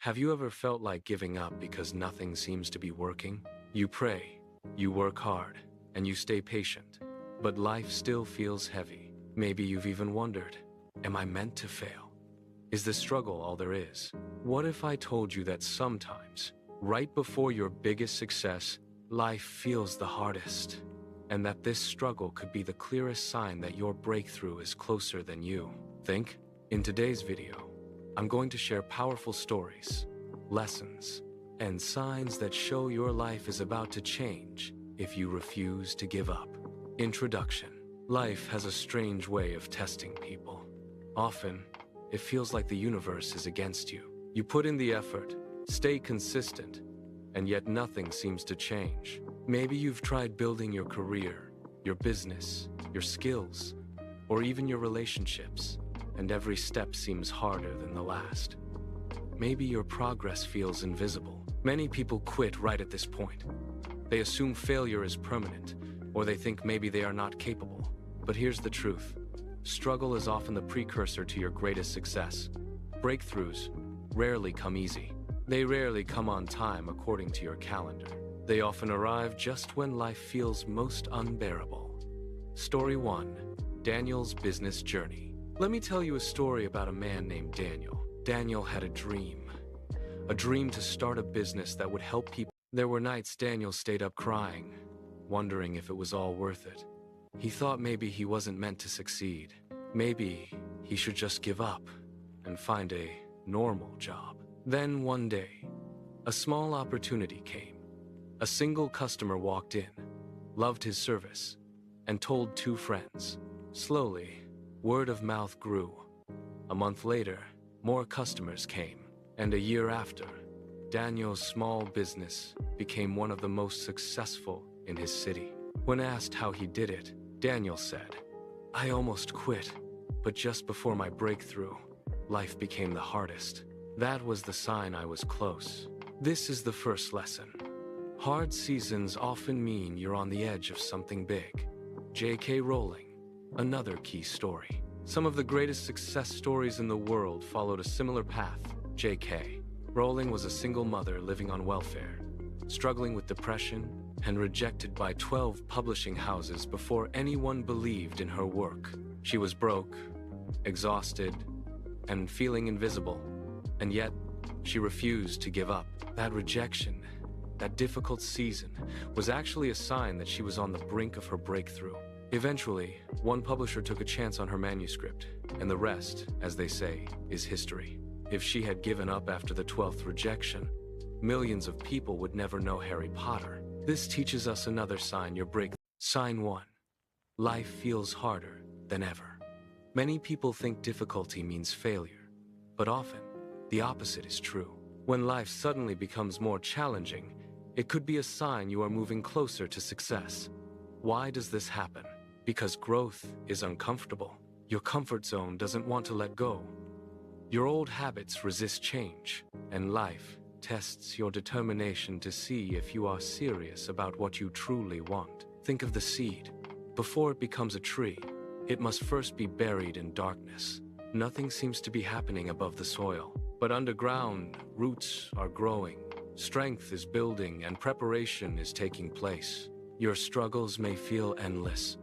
Have you ever felt like giving up because nothing seems to be working? You pray, you work hard, and you stay patient, but life still feels heavy. Maybe you've even wondered, am I meant to fail? Is the struggle all there is? What if I told you that sometimes, right before your biggest success, life feels the hardest, and that this struggle could be the clearest sign that your breakthrough is closer than you think? In today's video, I'm going to share powerful stories, lessons, and signs that show your life is about to change if you refuse to give up. Introduction. Life has a strange way of testing people. Often, it feels like the universe is against you. You put in the effort, stay consistent, and yet nothing seems to change. Maybe you've tried building your career, your business, your skills, or even your relationships, and every step seems harder than the last. Maybe your progress feels invisible. Many people quit right at this point. They assume failure is permanent, or they think maybe they are not capable. But here's the truth. Struggle is often the precursor to your greatest success. Breakthroughs rarely come easy. They rarely come on time according to your calendar. They often arrive just when life feels most unbearable. Story 1. Daniel's business journey. Let me tell you a story about a man named Daniel. Daniel had a dream to start a business that would help people. There were nights Daniel stayed up crying, wondering if it was all worth it. He thought maybe he wasn't meant to succeed. Maybe he should just give up and find a normal job. Then one day, a small opportunity came. A single customer walked in, loved his service, and told 2 friends. Slowly, word of mouth grew. A month later, more customers came, and a year after, Daniel's small business became one of the most successful in his city. When asked how he did it, Daniel said, "I almost quit, but just before my breakthrough, life became the hardest. That was the sign I was close." This is the first lesson. Hard seasons often mean you're on the edge of something big. J.K. Rowling, another key story. Some of the greatest success stories in the world followed a similar path. J.K. Rowling was a single mother living on welfare, struggling with depression, and rejected by 12 publishing houses before anyone believed in her work. She was broke, exhausted, and feeling invisible. And yet, she refused to give up. That rejection, that difficult season, was actually a sign that she was on the brink of her breakthrough. Eventually, one publisher took a chance on her manuscript, and the rest, as they say, is history. If she had given up after the 12th rejection, millions of people would never know Harry Potter. This teaches us another sign your break. Sign 1. Life feels harder than ever. Many people think difficulty means failure, but often, the opposite is true. When life suddenly becomes more challenging, it could be a sign you are moving closer to success. Why does this happen? Because growth is uncomfortable. Your comfort zone doesn't want to let go. Your old habits resist change, and life tests your determination to see if you are serious about what you truly want. Think of the seed. Before it becomes a tree, it must first be buried in darkness. Nothing seems to be happening above the soil, but underground, roots are growing, strength is building, and preparation is taking place. Your struggles may feel endless,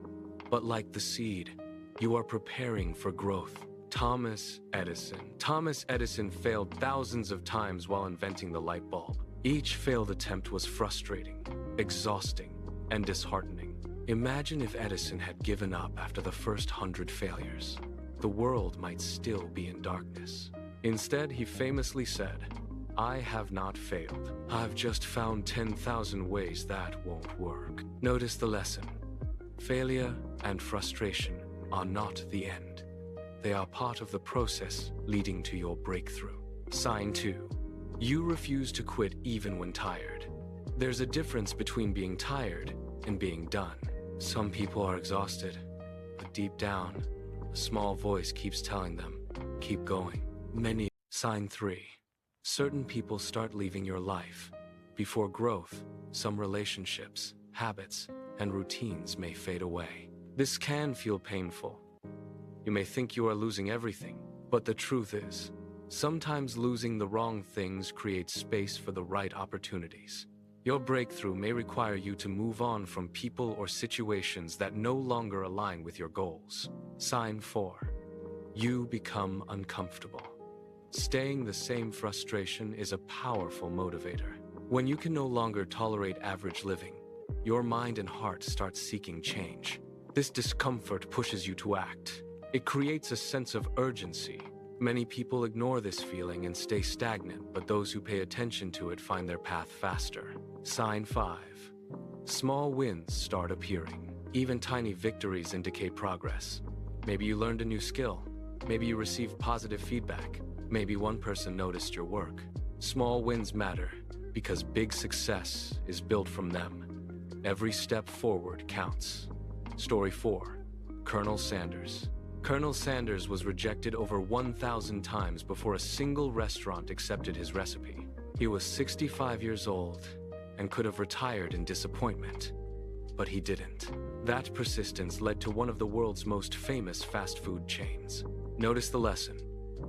but like the seed, you are preparing for growth. Thomas Edison failed thousands of times while inventing the light bulb. Each failed attempt was frustrating, exhausting, and disheartening. Imagine if Edison had given up after the first 100 failures. The world might still be in darkness. Instead, he famously said, "I have not failed. I've just found 10,000 ways that won't work." Notice the lesson. Failure and frustration are not the end. They are part of the process leading to your breakthrough. Sign 2. You refuse to quit even when tired. There's a difference between being tired and being done. Some people are exhausted, but deep down, a small voice keeps telling them, keep going. Sign 3. Certain people start leaving your life. Before growth, some relationships, habits, and routines may fade away. This can feel painful. You may think you are losing everything, but the truth is, Sometimes losing the wrong things creates space for the right opportunities. Your breakthrough may require you to move on from people or situations that no longer align with your goals. Sign 4. You become uncomfortable. Staying the same frustration is a powerful motivator. When you can no longer tolerate average living, your mind and heart start seeking change. This discomfort pushes you to act. It creates a sense of urgency. Many people ignore this feeling and stay stagnant, but those who pay attention to it find their path faster. Sign 5. Small wins start appearing. Even tiny victories indicate progress. Maybe you learned a new skill. Maybe you received positive feedback. Maybe one person noticed your work. Small wins matter because big success is built from them. Every step forward counts. Story 4. Colonel Sanders. Colonel Sanders was rejected over 1,000 times before a single restaurant accepted his recipe. He was 65 years old and could have retired in disappointment, but he didn't. That persistence led to one of the world's most famous fast food chains. Notice the lesson.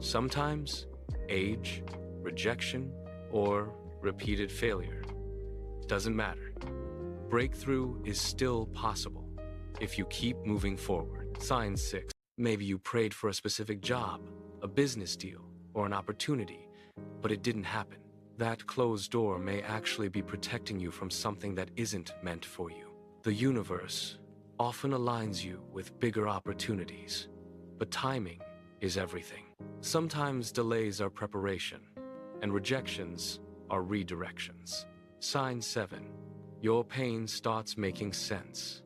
Sometimes, age, rejection, or repeated failure doesn't matter. Breakthrough is still possible if you keep moving forward. Sign 6. Maybe you prayed for a specific job, a business deal, or an opportunity, but it didn't happen. That closed door may actually be protecting you from something that isn't meant for you. The universe often aligns you with bigger opportunities, but timing is everything. Sometimes delays are preparation, and rejections are redirections. Sign 7. Your pain starts making sense.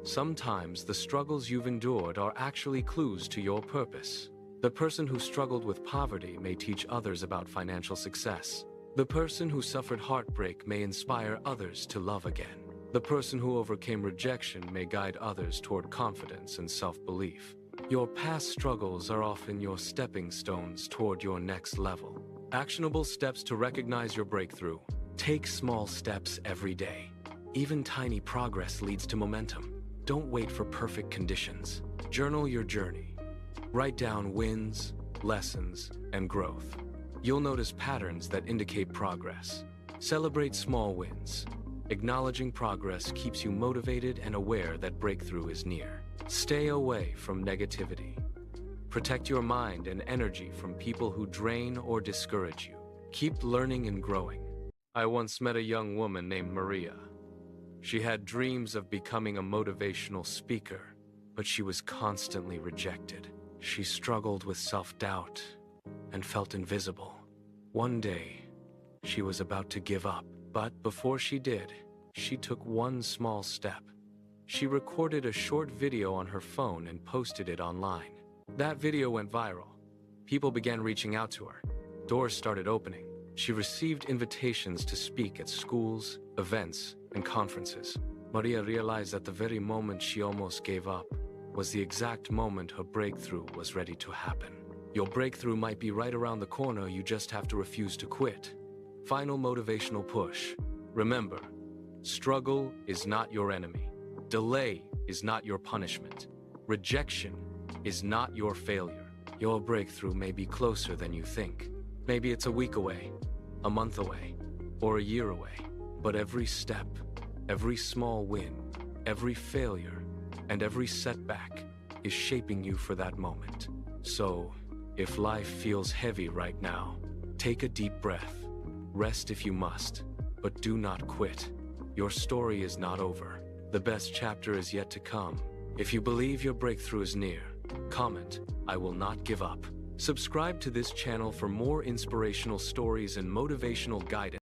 Sometimes the struggles you've endured are actually clues to your purpose. The person who struggled with poverty may teach others about financial success. The person who suffered heartbreak may inspire others to love again. The person who overcame rejection may guide others toward confidence and self-belief. Your past struggles are often your stepping stones toward your next level. Actionable steps to recognize your breakthrough. Take small steps every day. Even tiny progress leads to momentum. Don't wait for perfect conditions. Journal your journey. Write down wins, lessons, and growth. You'll notice patterns that indicate progress. Celebrate small wins. Acknowledging progress keeps you motivated and aware that breakthrough is near. Stay away from negativity. Protect your mind and energy from people who drain or discourage you. Keep learning and growing. I once met a young woman named Maria. She had dreams of becoming a motivational speaker, but she was constantly rejected. She struggled with self-doubt and felt invisible. One day, she was about to give up, but before she did, she took one small step. She recorded a short video on her phone and posted it online. That video went viral. People began reaching out to her. Doors started opening. She received invitations to speak at schools, events, and conferences. Maria realized that the very moment she almost gave up was the exact moment her breakthrough was ready to happen. Your breakthrough might be right around the corner, you just have to refuse to quit. Final motivational push. Remember, struggle is not your enemy. Delay is not your punishment. Rejection is not your failure. Your breakthrough may be closer than you think. Maybe it's a week away, a month away, or a year away. But every step, every small win, every failure, and every setback is shaping you for that moment. So, if life feels heavy right now, take a deep breath. Rest if you must, but do not quit. Your story is not over. The best chapter is yet to come. If you believe your breakthrough is near, comment, "I will not give up." Subscribe to this channel for more inspirational stories and motivational guidance.